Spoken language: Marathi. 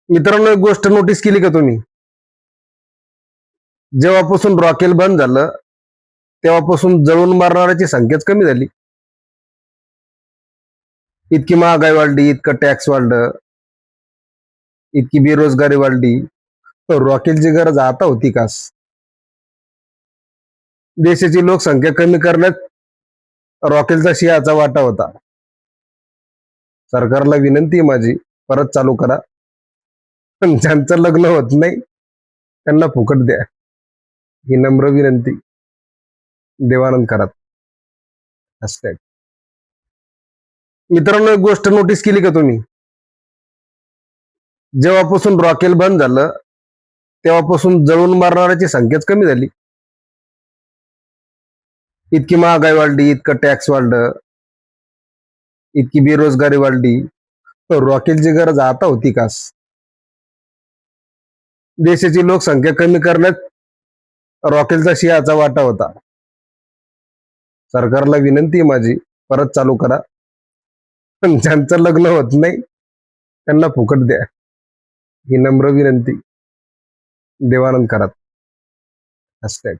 मित्रांनो, एक गोष्ट नोटीस केली का तुम्ही? जेव्हापासून रॉकेल बंद झालं तेव्हापासून जळून मारणाऱ्याची संख्याच कमी झाली. इतकी महागाई वाढली, इतकं टॅक्स वाढलं, इतकी बेरोजगारी वाढली, तर रॉकेलची गरज आता होती का? देशाची लोकसंख्या कमी करण्यात रॉकेलचा सिंहाचा वाटा होता. सरकारला विनंती आहे माझी, परत चालू करा. पण ज्यांचं लग्न होत नाही त्यांना फुकट द्या, ही नम्र विनंती. देवानंद करात. हॅशटॅग. मित्रांनो, एक गोष्ट नोटीस केली का तुम्ही? जेव्हापासून रॉकेल बंद झालं तेव्हापासून जळून मारणाऱ्याची संख्याच कमी झाली. इतकी महागाई वाढली, इतकं टॅक्स वाढलं, इतकी बेरोजगारी वाढली, तर रॉकेलची गरज आता होती का? देशाची लोकसंख्या कमी करण्यात रॉकेलचा सिंहाचा वाटा होता. सरकारला विनंती आहे माझी, परत चालू करा. पण ज्यांचं लग्न होत नाही त्यांना फुकट द्या, ही नम्र विनंती. देवानंद करात. हॅशटॅग.